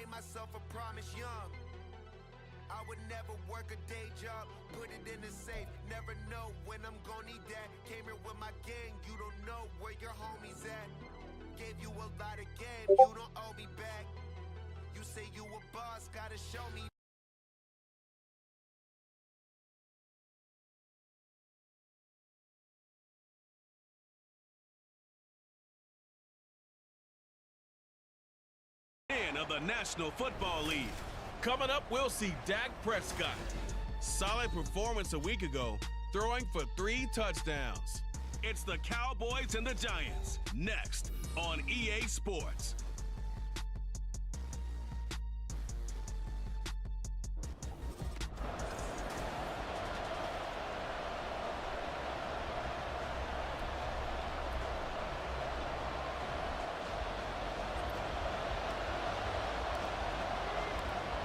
made myself a promise young. I would never work a day job, put it in the safe, never know when I'm gonna need that. Came here with my gang, you don't know where your homies at. Gave you a lot of game, you don't owe me back. You say you a boss, gotta show me. Of the National Football League. Coming up, we'll see Dak Prescott. Solid performance a week ago, throwing for 3 touchdowns. It's the Cowboys and the Giants, next on EA Sports.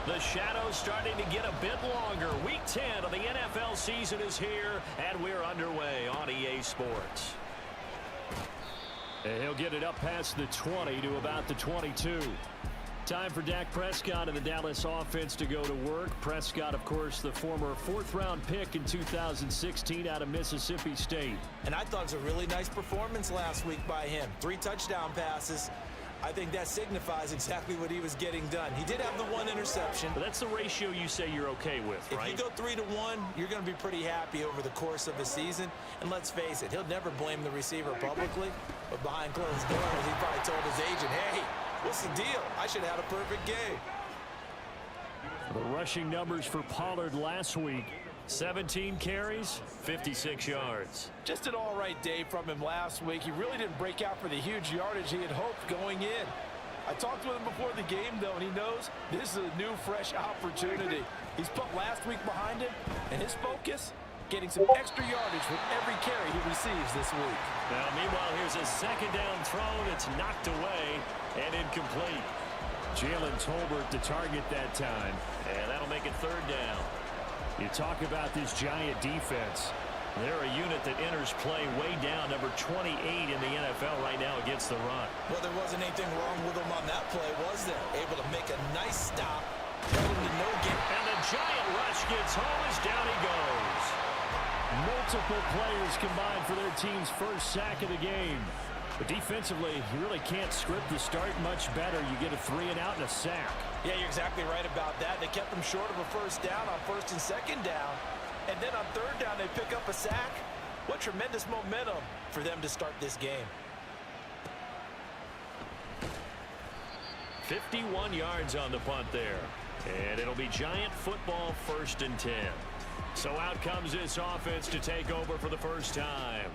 The shadow's starting to get a bit longer. Week 10 of the NFL season is here, and we're underway on EA Sports. And he'll get it up past the 20 to about the 22. Time for Dak Prescott and the Dallas offense to go to work. Prescott, of course, the former 4th-round pick in 2016 out of Mississippi State. And I thought it was a really nice performance last week by him. 3 touchdown passes. I think that signifies exactly what he was getting done. He did have the 1 interception. But that's the ratio you say you're okay with, right? If you go 3-to-1, you're going to be pretty happy over the course of the season. And let's face it, he'll never blame the receiver publicly. But behind closed doors, he probably told his agent, hey, what's the deal? I should have had a perfect game. The rushing numbers for Pollard last week. 17 carries, 56 yards. Just an all-right day from him last week. He really didn't break out for the huge yardage he had hoped going in. I talked with him before the game, though, and he knows this is a new, fresh opportunity. He's put last week behind him, and his focus, getting some extra yardage with every carry he receives this week. Now, meanwhile, here's a second down throw that's knocked away and incomplete. Jalen Tolbert to target that time, and that'll make it 3rd down. You talk about this Giant defense. They're a unit that enters play way down, number 28 in the NFL right now against the run. Well, there wasn't anything wrong with him on that play, was there? Able to make a nice stop, held him to no gain. And the Giant rush gets home as down he goes. Multiple players combined for their team's first sack of the game. But defensively, you really can't script the start much better. You get a 3-and-out and a sack. Yeah, you're exactly right about that. They kept them short of a 1st down on 1st and 2nd down. And then on 3rd down, they pick up a sack. What tremendous momentum for them to start this game. 51 yards on the punt there. And it'll be Giant football 1st and 10. So out comes this offense to take over for the first time.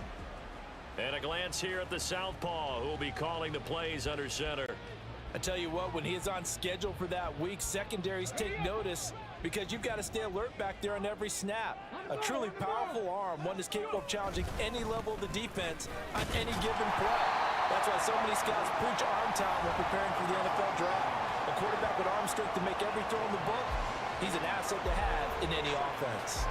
And a glance here at the southpaw, who will be calling the plays under center. I tell you what, when he is on schedule for that week, secondaries take notice because you've got to stay alert back there on every snap. A truly powerful arm, one that's capable of challenging any level of the defense on any given play. That's why so many scouts preach arm talent when preparing for the NFL draft. A quarterback with arm strength to make every throw in the book, he's an asset to have in any offense.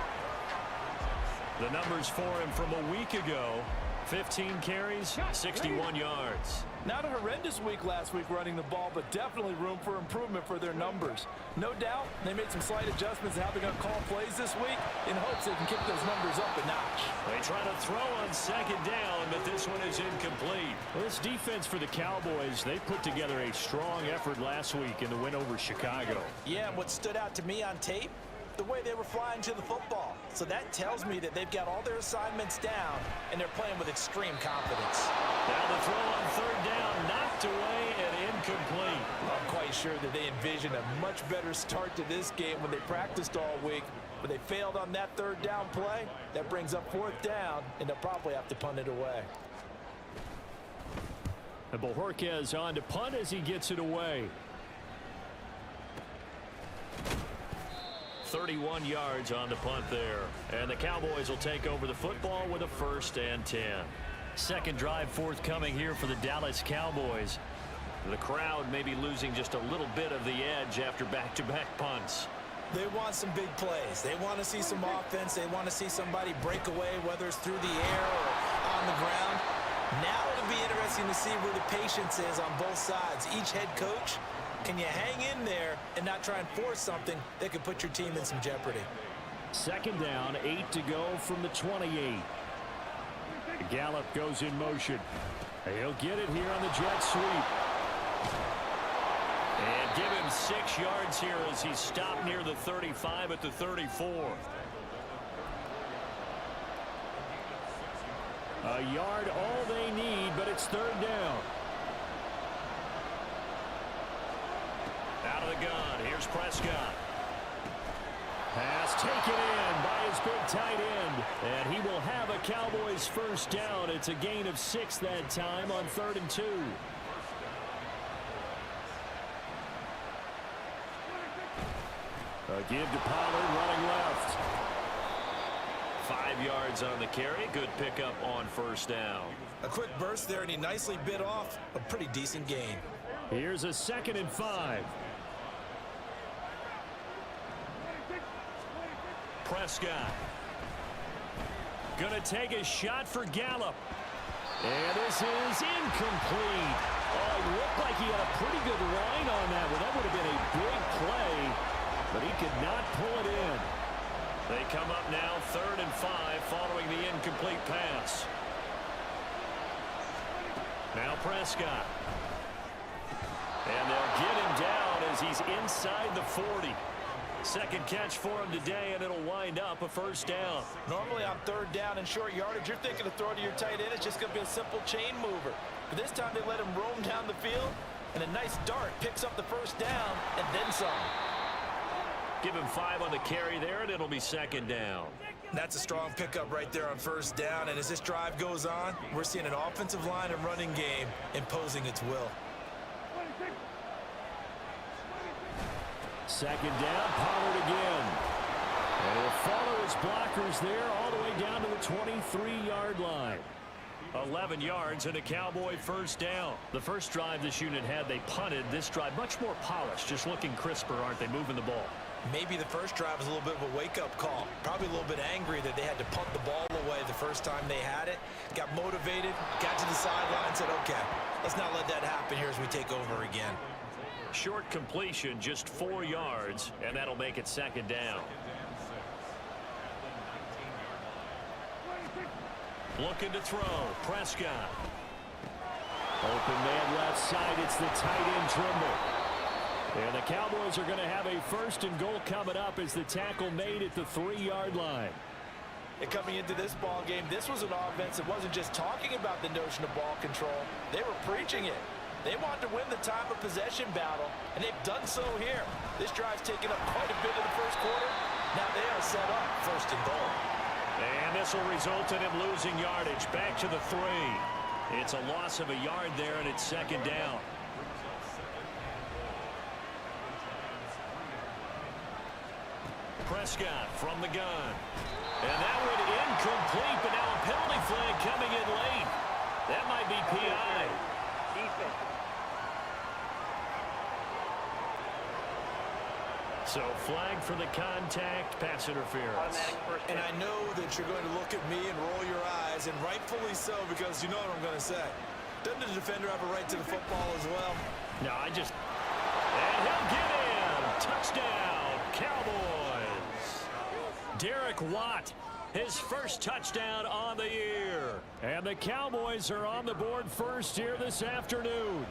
The numbers for him from a week ago. 15 carries, 61 yards. Not a horrendous week last week running the ball, but definitely room for improvement for their numbers. No doubt they made some slight adjustments to how they're going to call plays this week in hopes they can kick those numbers up a notch. They try to throw on 2nd down, but this one is incomplete. Well, this defense for the Cowboys, they put together a strong effort last week in the win over Chicago. Yeah, and what stood out to me on tape, the way they were flying to the football. So that tells me that they've got all their assignments down, and they're playing with extreme confidence. Now the throw on 3rd down, knocked away and incomplete. I'm quite sure that they envisioned a much better start to this game when they practiced all week, but they failed on that 3rd down play. That brings up 4th down, and they'll probably have to punt it away. And Bojorquez on to punt as he gets it away. 31 yards on the punt there. And the Cowboys will take over the football with a 1st and 10. Second drive forthcoming here for the Dallas Cowboys. The crowd may be losing just a little bit of the edge after back-to-back punts. They want some big plays. They want to see some offense. They want to see somebody break away, whether it's through the air or on the ground. Now it'll be interesting to see where the patience is on both sides. Each head coach, can you hang in there and not try and force something that could put your team in some jeopardy? Second down, 8 to go from the 28. Gallup goes in motion. He'll get it here on the jet sweep. And give him 6 yards here as he's stopped near the 35 at the 34. A yard all they need, but it's third down. Out of the gun, here's Prescott. Pass taken in by his big tight end. And he will have a Cowboys first down. It's a gain of 6 that time on 3rd and 2. A give to Pollard running left. 5 yards on the carry. Good pickup on first down. A quick burst there, and he nicely bit off a pretty decent gain. Here's a 2nd and 5. Prescott. Gonna take a shot for Gallup. And this is incomplete. Oh, it looked like he had a pretty good line on that one. That would have been a big play, but he could not pull it in. They come up now 3rd and 5 following the incomplete pass. Now Prescott. And they'll get him down as he's inside the 40. Second catch for him today, and it'll wind up a first down. Normally on 3rd down and short yardage, you're thinking to throw to your tight end. It's just going to be a simple chain mover. But this time they let him roam down the field, and a nice dart picks up the first down and then some. Give him 5 on the carry there, and it'll be 2nd down. That's a strong pickup right there on first down, and as this drive goes on, we're seeing an offensive line and running game imposing its will. 2nd down, Pollard again. And he'll follow his blockers there all the way down to the 23-yard line. 11 yards and a Cowboy first down. The first drive this unit had, they punted. This drive much more polished, just looking crisper, aren't they, moving the ball? Maybe the first drive was a little bit of a wake-up call. Probably a little bit angry that they had to punt the ball away the first time they had it. Got motivated, got to the sideline, said, okay, let's not let that happen here as we take over again. Short completion, just 4 yards, and that'll make it 2nd down. Looking to throw, Prescott. Open man left side, it's the tight end Trimble. And the Cowboys are going to have a 1st and goal coming up as the tackle made at the 3-yard line. And coming into this ball game, this was an offense that wasn't just talking about the notion of ball control. They were preaching it. They want to win the time of possession battle, and they've done so here. This drive's taken up quite a bit in the first quarter. Now they are set up 1st and goal. And this will result in him losing yardage. Back to the 3. It's a loss of a yard there, and it's 2nd down. Prescott from the gun. And that went incomplete, but now a penalty flag coming in late. That might be PI. So flag for the contact, pass interference. And I know that you're going to look at me and roll your eyes, and rightfully so, because you know what I'm going to say. Doesn't the defender have a right to the football as well? No, and he'll get in. Touchdown, Cowboys. Derek Watt, his first touchdown on the year. And the Cowboys are on the board first here this afternoon.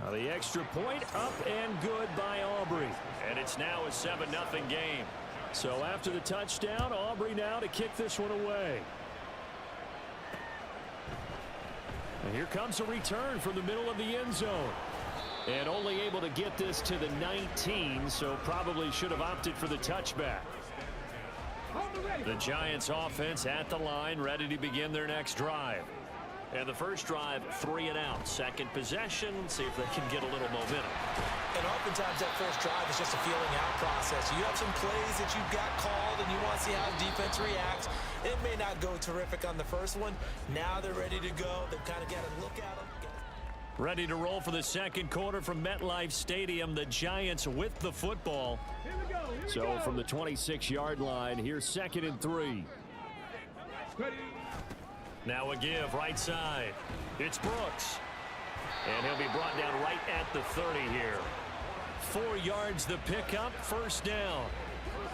Now the extra point up and good by Aubrey. And it's now a 7-0 game. So after the touchdown, Aubrey now to kick this one away. And here comes a return from the middle of the end zone. And only able to get this to the 19, so probably should have opted for the touchback. The Giants offense at the line, ready to begin their next drive. And the first drive, 3 and out. Second possession, see if they can get a little momentum. And oftentimes that first drive is just a feeling out process. You have some plays that you've got called and you want to see how the defense reacts. It may not go terrific on the first one. Now they're ready to go. They've kind of got to look at them. Ready to roll for the second quarter from MetLife Stadium. The Giants with the football. So from the 26-yard line, here's 2nd and 3. Now a give right side. It's Brooks. And he'll be brought down right at the 30 here. 4 yards the pickup, 1st down.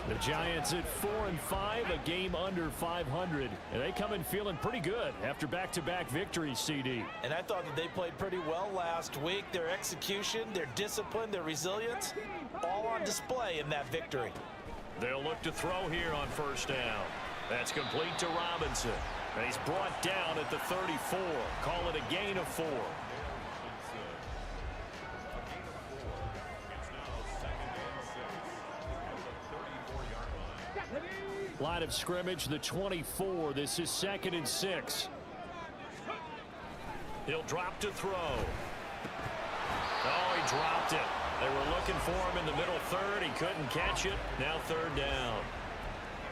The Giants at 4-5, a game under 500. And they come in feeling pretty good after back-to-back victories, CD. And I thought that they played pretty well last week. Their execution, their discipline, their resilience, all on display in that victory. They'll look to throw here on 1st down. That's complete to Robinson. And he's brought down at the 34. Call it a gain of 4. Line of scrimmage, the 24. This is 2nd and 6. He'll drop to throw. Oh, he dropped it. They were looking for him in the middle 3rd. He couldn't catch it. Now 3rd down.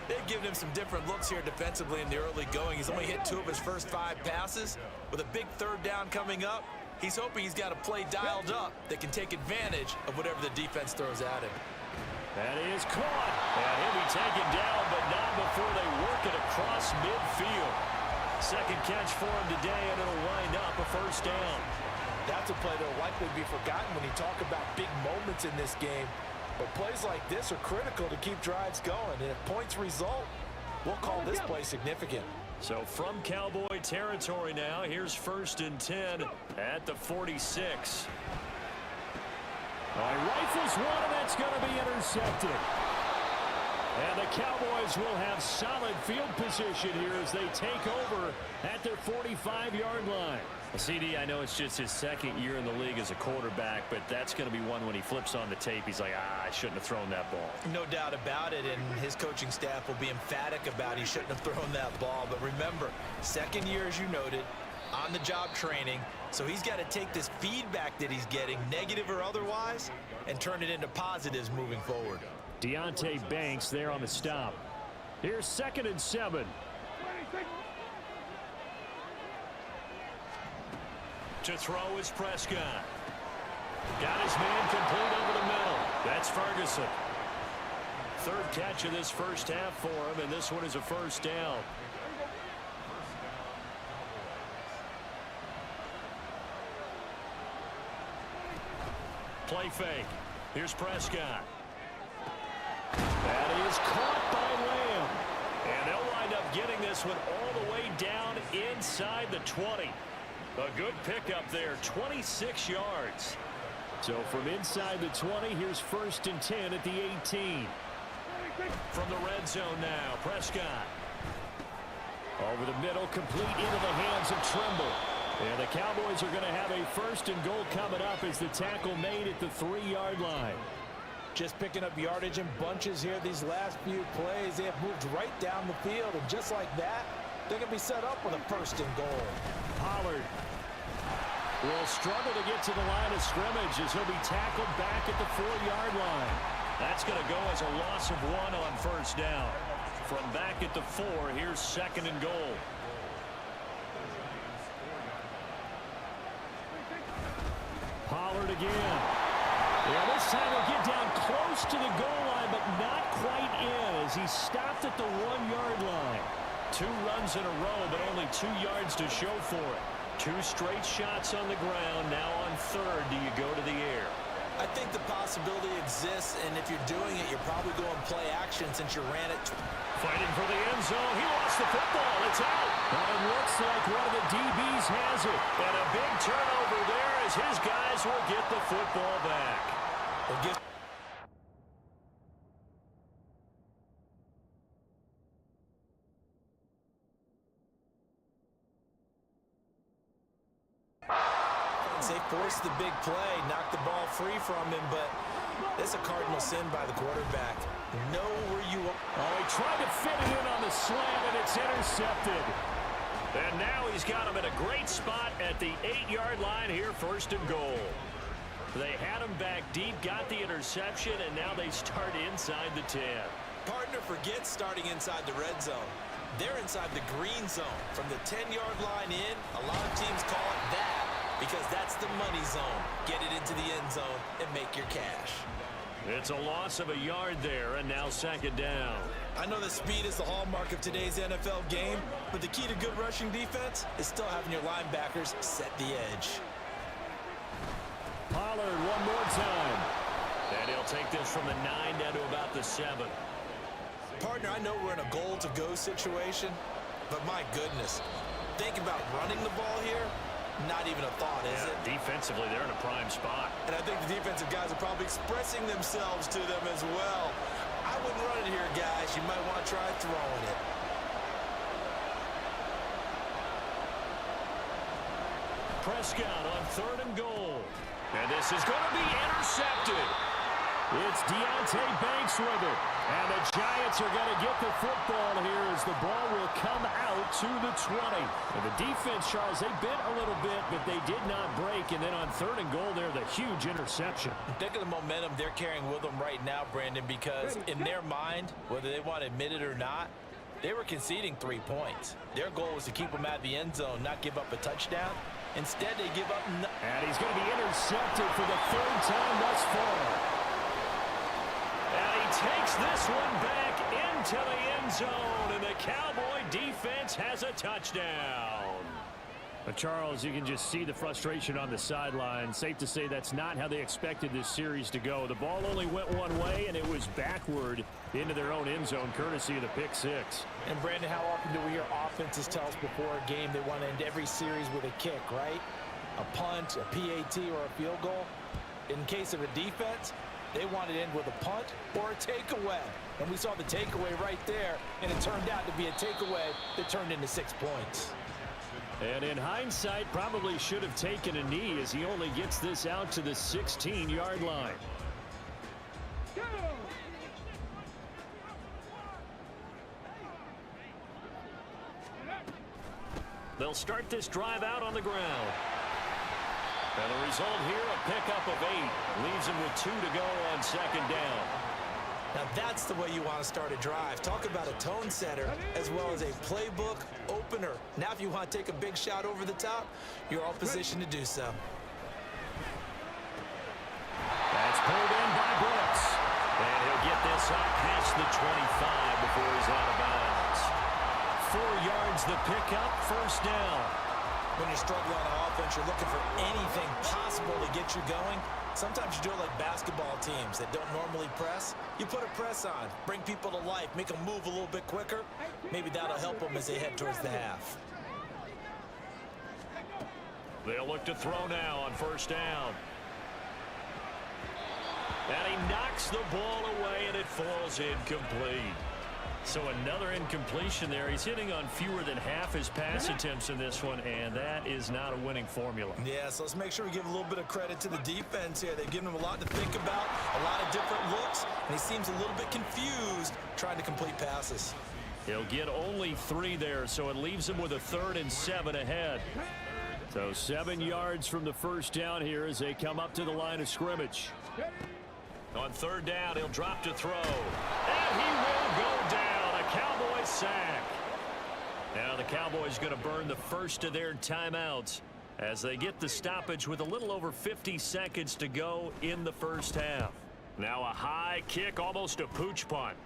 They've given him some different looks here defensively in the early going. He's only hit 2 of his first 5 passes. With a big 3rd down coming up, he's hoping he's got a play dialed up that can take advantage of whatever the defense throws at him. That is caught. And he'll be taken down, but not before they work it across midfield. 2nd catch for him today, and it'll wind up a 1st down. That's a play that will likely be forgotten when you talk about big moments in this game. But plays like this are critical to keep drives going. And if points result, we'll call this play significant. So from Cowboy territory now, here's 1st and 10 at the 46. Rifles one, and that's going to be intercepted. And the Cowboys will have solid field position here as they take over at their 45-yard line. CD, I know it's just his 2nd year in the league as a quarterback, but that's going to be one when he flips on the tape, he's like, I shouldn't have thrown that ball. No doubt about it, and his coaching staff will be emphatic about he shouldn't have thrown that ball. But remember, 2nd year, as you noted, on-the-job training, so he's got to take this feedback that he's getting, negative or otherwise, and turn it into positives moving forward. Deonte Banks there on the stop. Here's 2nd and 7. To throw is Prescott. Got his man complete over the middle. That's Ferguson. 3rd catch of this 1st half for him, and this one is a 1st down. Play fake. Here's Prescott. That is caught by Lamb. And they'll wind up getting this one all the way down inside the 20. A good pickup there, 26 yards. So from inside the 20, here's 1st and 10 at the 18. From the red zone now, Prescott. Over the middle, complete into the hands of Trimble. And the Cowboys are going to have a 1st and goal coming up as the tackle made at the 3-yard line. Just picking up yardage in bunches here these last few plays. They have moved right down the field, and just like that, they're going to be set up with a 1st and goal. Pollard will struggle to get to the line of scrimmage as he'll be tackled back at the 4-yard line. That's going to go as a loss of 1 on 1st down. From back at the 4, here's 2nd and goal. Pollard again. Yeah, this time he'll get down close to the goal line, but not quite in as he stopped at the 1-yard line. 2 runs in a row, but only 2 yards to show for it. 2 straight shots on the ground. Now on 3rd, do you go to the air? I think the possibility exists, and if you're doing it, you're probably going play action since you ran it. Fighting for the end zone. He lost the football. It's out. And it looks like one of the DBs has it. And a big turnover there as his guys will get the football back. They forced the big play, knocked the ball free from him, but that's a cardinal sin by the quarterback. Know where you are. Oh, he tried to fit it in on the slant, and it's intercepted. And now he's got him in a great spot at the 8-yard line here, 1st and goal. They had him back deep, got the interception, and now they start inside the 10. Partner forgets starting inside the red zone. They're inside the green zone. From the 10-yard line in, a lot of teams call it that, because that's the money zone. Get it into the end zone and make your cash. It's a loss of a yard there, and now second down. I know that speed is the hallmark of today's NFL game, but the key to good rushing defense is still having your linebackers set the edge. Pollard one more time. And he'll take this from the 9 down to about the 7. Partner, I know we're in a goal-to-go situation, but my goodness, think about running the ball here. Not even a thought, is it? Defensively, they're in a prime spot. And I think the defensive guys are probably expressing themselves to them as well. I wouldn't run it here, guys. You might want to try throwing it. Prescott on 3rd and goal. And this is going to be intercepted. It's Deonte Banks with it. And the Giants are going to get the football here as the ball will come out to the 20. And the defense, Charles, they bit a little bit, but they did not break. And then on 3rd and goal there, the huge interception. Think of the momentum they're carrying with them right now, Brandon, because in their mind, whether they want to admit it or not, they were conceding 3 points. Their goal was to keep them at the end zone, not give up a touchdown. Instead, they give up. And he's going to be intercepted for the 3rd time thus far. And he takes this one back into the end zone, and the Cowboy defense has a touchdown. But Charles, you can just see the frustration on the sideline. Safe to say that's not how they expected this series to go. The ball only went one way, and it was backward into their own end zone, courtesy of the pick 6. And Brandon, how often do we hear offenses tell us before a game they want to end every series with a kick, right? A punt, a PAT, or a field goal. In case of a defense, they want to end with a punt or a takeaway. And we saw the takeaway right there, and it turned out to be a takeaway that turned into 6 points. And in hindsight, probably should have taken a knee as he only gets this out to the 16-yard line. They'll start this drive out on the ground. And the result here, a pickup of 8. Leaves him with 2 to go on second down. Now that's the way you want to start a drive. Talk about a tone setter as well as a playbook opener. Now if you want to take a big shot over the top, you're all positioned to do so. That's pulled in by Brooks. And he'll get this up past the 25 before he's out of bounds. 4 yards the pickup, first down. When you're struggling on offense, you're looking for anything possible to get you going. Sometimes you do it like basketball teams that don't normally press. You put a press on, bring people to life, make them move a little bit quicker. Maybe that'll help them as they head towards the half. They'll look to throw now on first down. And he knocks the ball away, and it falls incomplete. So another incompletion there. He's hitting on fewer than half his pass attempts in this one, and that is not a winning formula. Yeah, so let's make sure we give a little bit of credit to the defense here. They've given him a lot to think about, a lot of different looks, and he seems a little bit confused trying to complete passes. He'll get only 3 there, so it leaves him with a 3rd and 7 ahead. So 7 yards from the first down here as they come up to the line of scrimmage. On 3rd down, he'll drop to throw. And he will go down. A Cowboy sack. Now the Cowboys going to burn the first of their timeouts as they get the stoppage with a little over 50 seconds to go in the first half. Now a high kick, almost a pooch punt.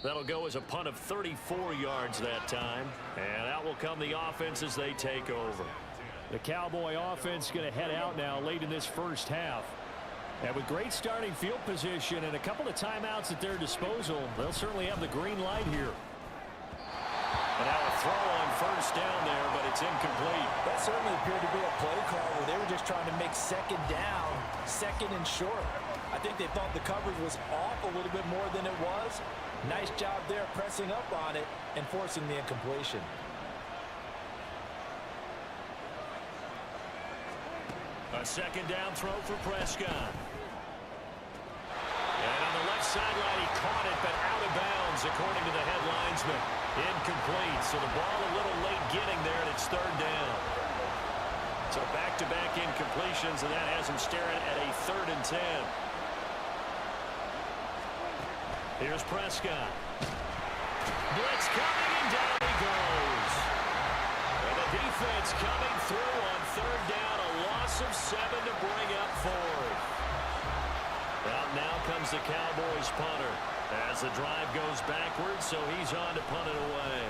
That'll go as a punt of 34 yards that time. And out will come the offense as they take over. The Cowboy offense going to head out now late in this first half. And with great starting field position and a couple of timeouts at their disposal, they'll certainly have the green light here. And now a throw on first down there, but it's incomplete. That certainly appeared to be a play call where they were just trying to make second down, second and short. I think they thought the coverage was off a little bit more than it was. Nice job there pressing up on it and forcing the incompletion. A second down throw for Prescott. And on the left sideline, he caught it, but out of bounds, according to the head linesman. Incomplete, so the ball a little late getting there, and it's 3rd down. So back-to-back incompletions, and that has him staring at a 3rd and 10. Here's Prescott. Blitz coming, and down he goes. And the Defense coming through on third down. A loss of 7 to bring up fourth. Well, now comes the Cowboys punter as the drive goes backwards, so he's on to punt it away.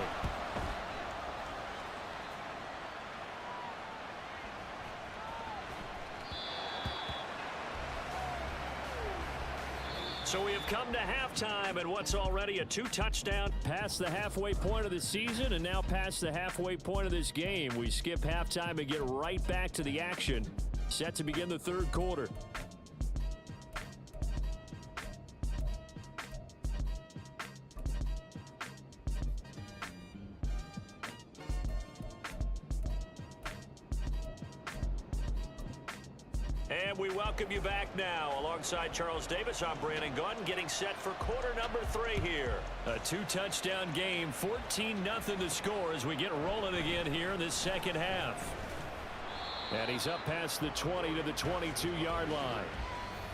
So we have come to halftime and what's already a 2-touchdown past the halfway point of the season and now past the halfway point of this game. We skip halftime and get right back to the action. Set to begin the third quarter. And we welcome you back now. Alongside Charles Davis, I'm Brandon Gunn, getting set for quarter number 3 here. A 2-touchdown game, 14-0 to score as we get rolling again here in this second half. And he's up past the 20 to the 22-yard line.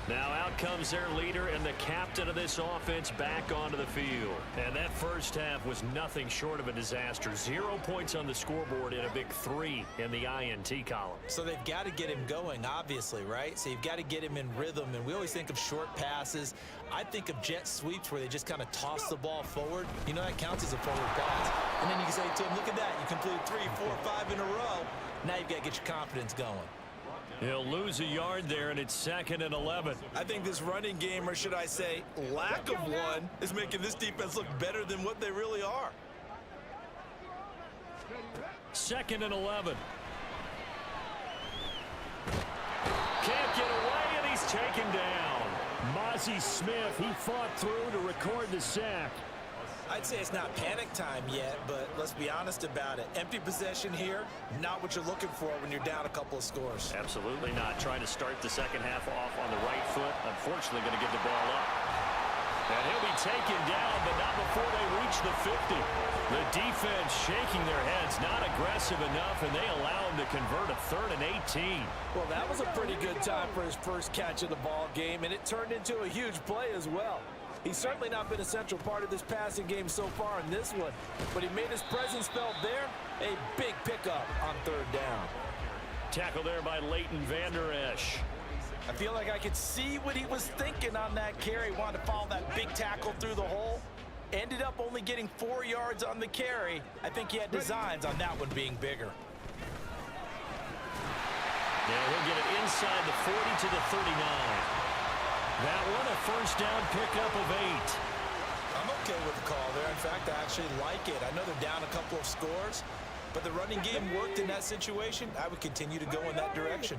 Now out comes their leader and the captain of this offense back onto the field. And that first half was nothing short of a disaster. 0 points on the scoreboard and a big 3 in the INT column. So they've got to get him going, obviously, right? So you've got to get him in rhythm. And we always think of short passes. I think of jet sweeps where they just kind of toss the ball forward. You know, that counts as a forward pass. And then you can say to him, look at that. You completed 3, 4, 5 in a row. Now you've got to get your confidence going. He'll lose a yard there, and it's 2nd and 11. I think this running game, or should I say lack of one, is making this defense look better than what they really are. 2nd and 11. Can't get away, and he's taken down. Mozzie Smith, he fought through to record the sack. I'd say it's not panic time yet, but let's be honest about it. Empty possession here, not what you're looking for when you're down a couple of scores. Absolutely not. Trying to start the second half off on the right foot. Unfortunately, going to give the ball up. And he'll be taken down, but not before they reach the 50. The defense shaking their heads, not aggressive enough, and they allow him to convert a 3rd and 18. Well, that was a pretty good time for his first catch of the ball game, and it turned into a huge play as well. He's certainly not been a central part of this passing game so far in this one, but he made his presence felt there. A big pickup on 3rd down. Tackle there by Leighton Vander Esch. I feel like I could see what he was thinking on that carry. Wanted to follow that big tackle through the hole. Ended up only getting 4 yards on the carry. I think he had designs on that one being bigger. Now he'll get it inside the 40 to the 39. That one, a first down pickup of 8. I'm okay with the call there. In fact, I actually like it. I know they're down a couple of scores, but the running game worked in that situation. I would continue to go in that direction.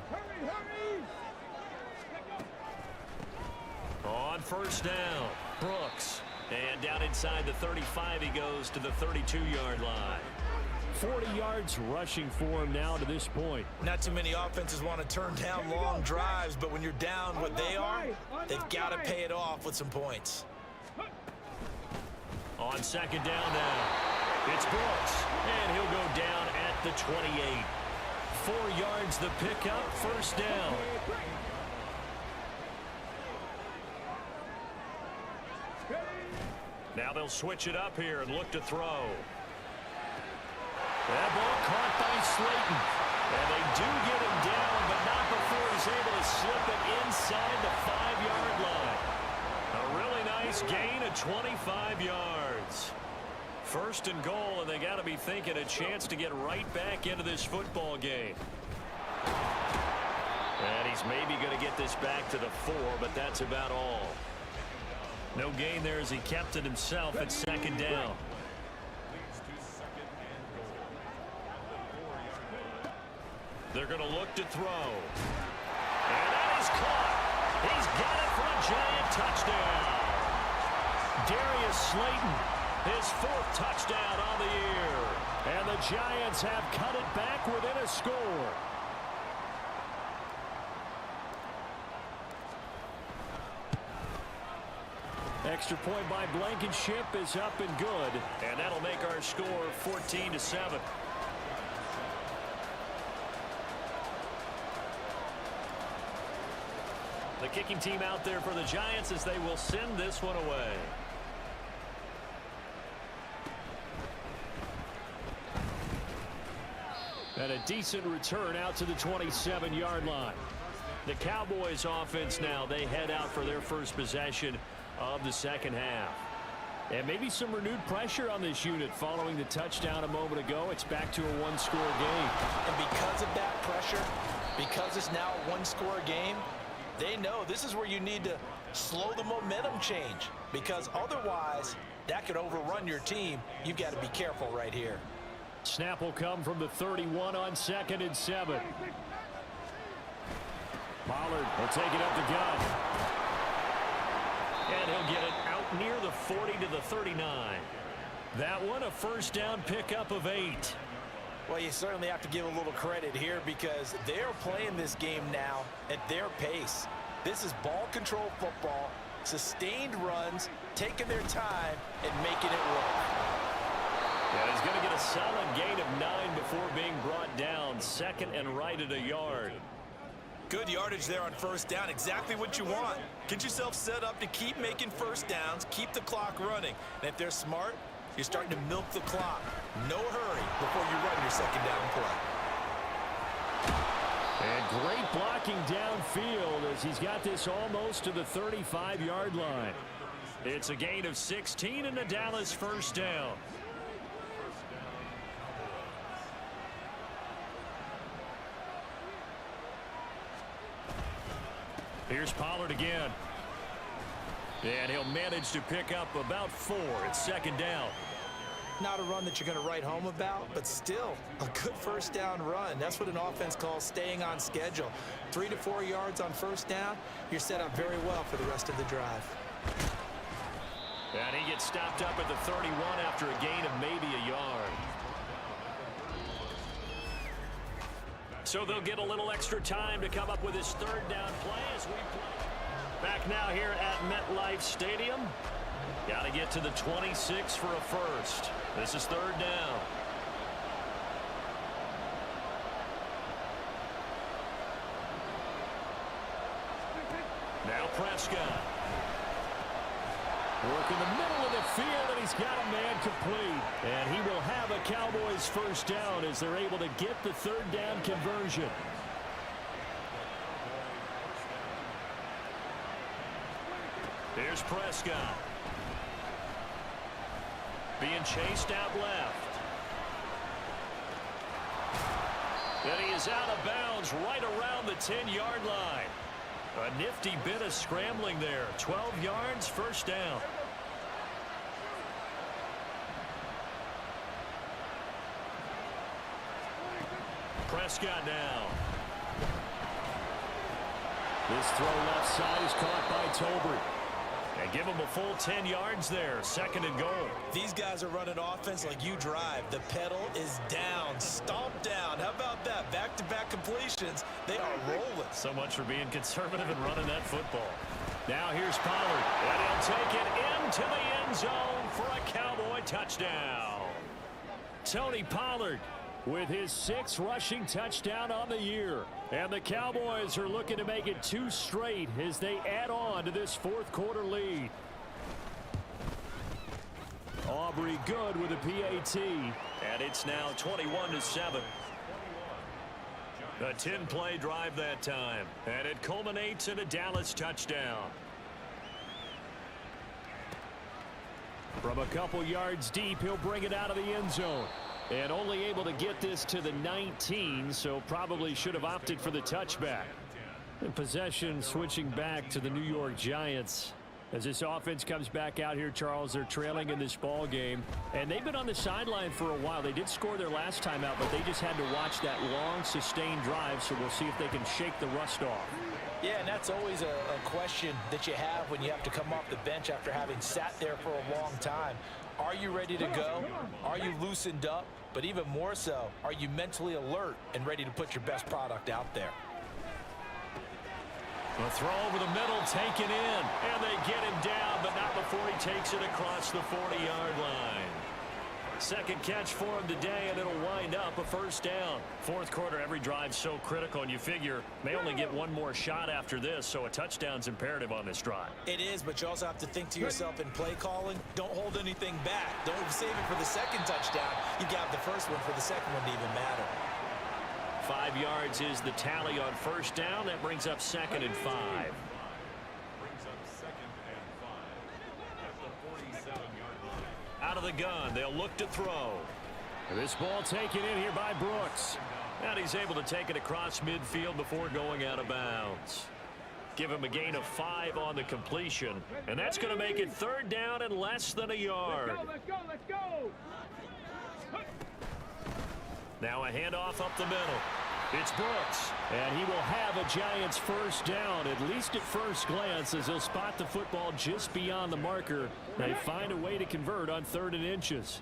On first down, Brooks. And down inside the 35, he goes to the 32-yard line. 40 yards rushing for him now to this point. Not too many offenses want to turn down long drives, but when you're down what they are, they've got to pay it off with some points. On 2nd down now, it's Brooks, and he'll go down at the 28. 4 yards the pickup, first down. Now they'll switch it up here and look to throw. That ball caught by Slayton. And they do get him down, but not before he's able to slip it inside the 5-yard line. A really nice gain of 25 yards. 1st and goal, and they got to be thinking a chance to get right back into this football game. And he's maybe going to get this back to the 4, but that's about all. No gain there as he kept it himself at 2nd down. They're going to look to throw. And that is caught. He's got it for a giant touchdown. Darius Slayton, his 4th touchdown on the year. And the Giants have cut it back within a score. Extra point by Blankenship is up and good. And that'll make our score 14-7. The kicking team out there for the Giants as they will send this one away. And a decent return out to the 27-yard line. The Cowboys offense now, they head out for their first possession of the second half. And maybe some renewed pressure on this unit following the touchdown a moment ago. It's back to a one-score game. And because of that pressure, because it's now a one-score game, they know this is where you need to slow the momentum change, because otherwise that could overrun your team. You've got to be careful right here. Snap will come from the 31 on 2nd and 7. Pollard will take it up the gut. And he'll get it out near the 40 to the 39. That one a first down pickup of 8. Well, you certainly have to give a little credit here because they're playing this game now at their pace. This is ball control football, sustained runs, taking their time and making it work. Yeah, he's going to get a solid gain of 9 before being brought down. Second and right at a yard. Good yardage there on first down. Exactly what you want. Get yourself set up to keep making first downs, keep the clock running. And if they're smart, you're starting to milk the clock. No hurry before you run your second down play. And great blocking downfield as he's got this almost to the 35-yard line. It's a gain of 16 and a Dallas first down. Here's Pollard again. And he'll manage to pick up about 4. It's second down. Not a run that you're going to write home about, but still a good first down run. That's what an offense calls staying on schedule. 3 to 4 yards on first down, you're set up very well for the rest of the drive. And he gets stopped up at the 31 after a gain of maybe a yard. So they'll get a little extra time to come up with his third down play as we play. Back now here at MetLife Stadium. Got to get to the 26 for a first. This is third down. Now Prescott. Work in the middle of the field, and he's got a man complete. And he will have a Cowboys first down as they're able to get the third down conversion. Here's Prescott. Being chased out left. And he is out of bounds right around the 10-yard line. A nifty bit of scrambling there. 12 yards, first down. Prescott now. This throw left side is caught by Tolbert. And give him a full 10 yards there. Second and goal. These guys are running offense like you drive. The pedal is down, stomped down. How about that? Back-to-back completions. They are rolling. So much for being conservative and running that football. Now here's Pollard. And he'll take it into the end zone for a Cowboy touchdown. Tony Pollard with his 6th rushing touchdown on the year. And the Cowboys are looking to make it 2 straight as they add on to this fourth quarter lead. Aubrey good with a PAT. And it's now 21-7. A 10-play drive that time. And it culminates in a Dallas touchdown. From a couple yards deep, he'll bring it out of the end zone. And only able to get this to the 19, so probably should have opted for the touchback. And possession switching back to the New York Giants. As this offense comes back out here, Charles, they're trailing in this ball game. And they've been on the sideline for a while. They did score their last time out, but they just had to watch that long, sustained drive, so we'll see if they can shake the rust off. Yeah, and that's always a question that you have when you have to come off the bench after having sat there for a long time. Are you ready to go? Are you loosened up? But even more so, are you mentally alert and ready to put your best product out there? A throw over the middle, taken in, and they get him down, but not before he takes it across the 40-yard line. Second catch for him today, and it'll wind up a first down. Fourth quarter, every drive's so critical, and you figure may only get one more shot after this, so a touchdown's imperative on this drive. It is, but you also have to think to yourself in play calling, don't hold anything back. Don't save it for the second touchdown. You got the first one for the second one to even matter. 5 yards is the tally on first down. That brings up 2nd and 5. Out of the gun, they'll look to throw. This ball taken in here by Brooks. And he's able to take it across midfield before going out of bounds. Give him a gain of 5 on the completion. And that's going to make it 3rd down and less than a yard. Let's go. Now a handoff up the middle. It's Brooks. And he will have a Giants first down, at least at first glance, as he'll spot the football just beyond the marker. They find a way to convert on 3rd and inches.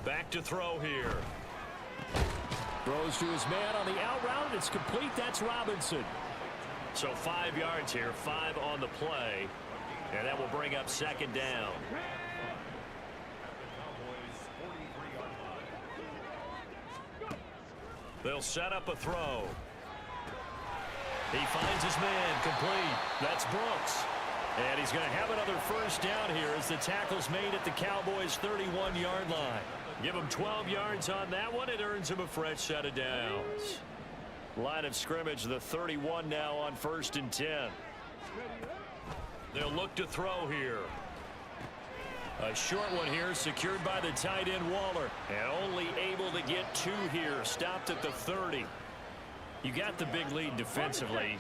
Back to throw here. Throws to his man on the out route. It's complete. That's Robinson. So 5 yards here, 5 on the play. And that will bring up 2nd down. They'll set up a throw. He finds his man, complete. That's Brooks. And he's going to have another first down here as the tackle's made at the Cowboys' 31-yard line. Give him 12 yards on that one. It earns him a fresh set of downs. Line of scrimmage, the 31 now on 1st and 10. They'll look to throw here. A short one here, secured by the tight end Waller. And only able to get 2 here, stopped at the 30. You got the big lead defensively.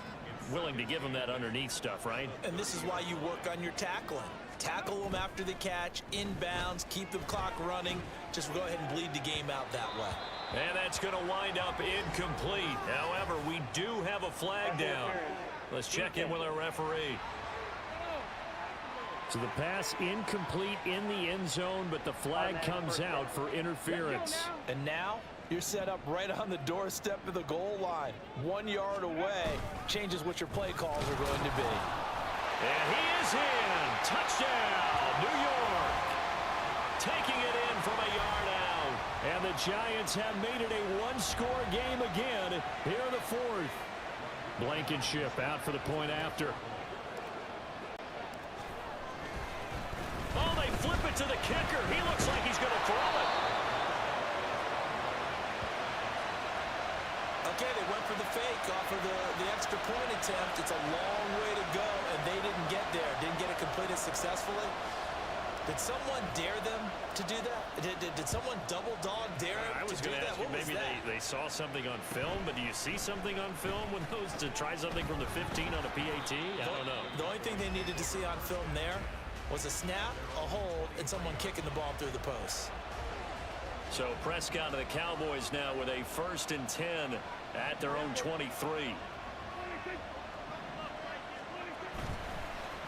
Willing to give him that underneath stuff, right? And this is why you work on your tackling. Tackle them after the catch, inbounds, keep the clock running. Just go ahead and bleed the game out that way. And that's going to wind up incomplete. However, we do have a flag down. Let's check in with our referee. So the pass incomplete in the end zone, but the flag comes out for interference. And now you're set up right on the doorstep of the goal line. 1 yard away changes what your play calls are going to be. And he is in. Touchdown, New York. Taking it in from a yard out. And the Giants have made it a 1-score game again here in the 4th. Blankenship out for the point after. Oh, they flip it to the kicker. He looks like he's going to throw it. Okay, they went for the fake off of the extra point attempt. It's a long way to go, and they didn't get there. Didn't get it completed successfully. Did someone dare them to do that? Did someone double dog dare I was to do going to that? ask you, What was maybe that? they saw something on film, but do you see something on film with those to try something from the 15 on a PAT? I don't know. The only thing they needed to see on film there was a snap, a hold, and someone kicking the ball through the post. So Prescott and the Cowboys now with a 1st and 10 at their own 23.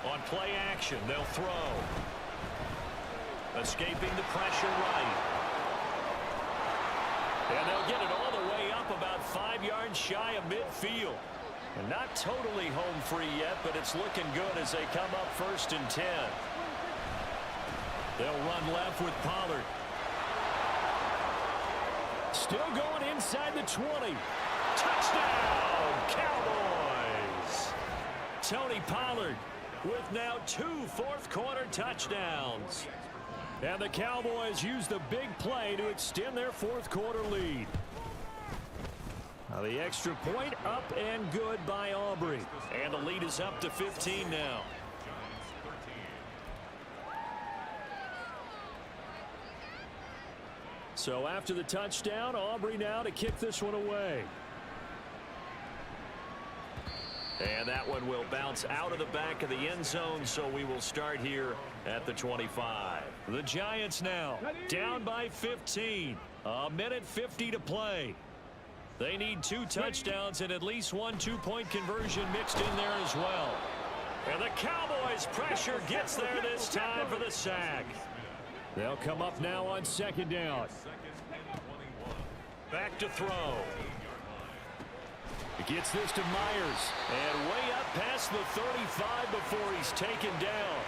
On play action, they'll throw. Escaping the pressure right. And they'll get it all the way up about 5 yards shy of midfield. And not totally home free yet, but it's looking good as they come up 1st and 10. They'll run left with Pollard. Still going inside the 20. Touchdown, Cowboys! Tony Pollard with now 2 fourth-quarter touchdowns. And the Cowboys use the big play to extend their fourth-quarter lead. Now the extra point up and good by Aubrey. And the lead is up to 15 now. So after the touchdown, Aubrey now to kick this one away. And that one will bounce out of the back of the end zone, so we will start here at the 25. The Giants now down by 15. A minute 50 to play. They need 2 touchdowns and at least 1 2-point conversion mixed in there as well. And the Cowboys pressure gets there this time for the sack. They'll come up now on 2nd down. Back to throw. He gets this to Myers. And way up past the 35 before he's taken down.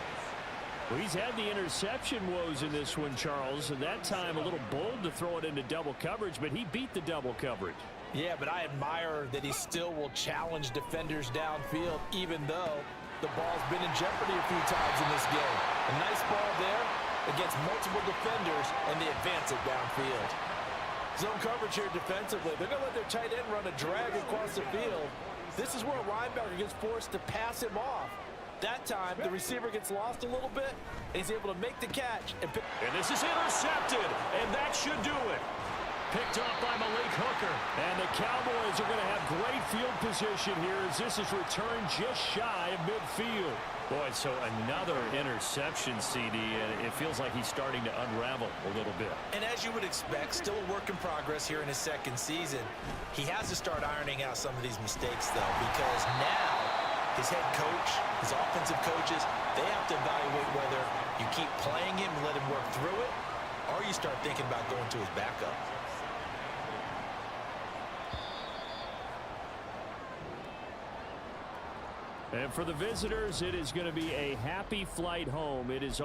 Well, he's had the interception woes in this one, Charles. And that time a little bold to throw it into double coverage, but he beat the double coverage. Yeah, but I admire that he still will challenge defenders downfield, even though the ball's been in jeopardy a few times in this game. A nice ball there against multiple defenders, and they advance it downfield. Zone coverage here defensively. They're going to let their tight end run a drag across the field. This is where a linebacker gets forced to pass him off. That time, the receiver gets lost a little bit, and he's able to make the catch. And this is intercepted, and that should do it. Picked up by Malik Hooker. And the Cowboys are going to have great field position here as this is returned just shy of midfield. Boy, so another interception, CD, and it feels like he's starting to unravel a little bit. And as you would expect, still a work in progress here in his second season. He has to start ironing out some of these mistakes, though, because now his head coach, his offensive coaches, they have to evaluate whether you keep playing him and let him work through it, or you start thinking about going to his backup. And for the visitors, it is going to be a happy flight home. It is all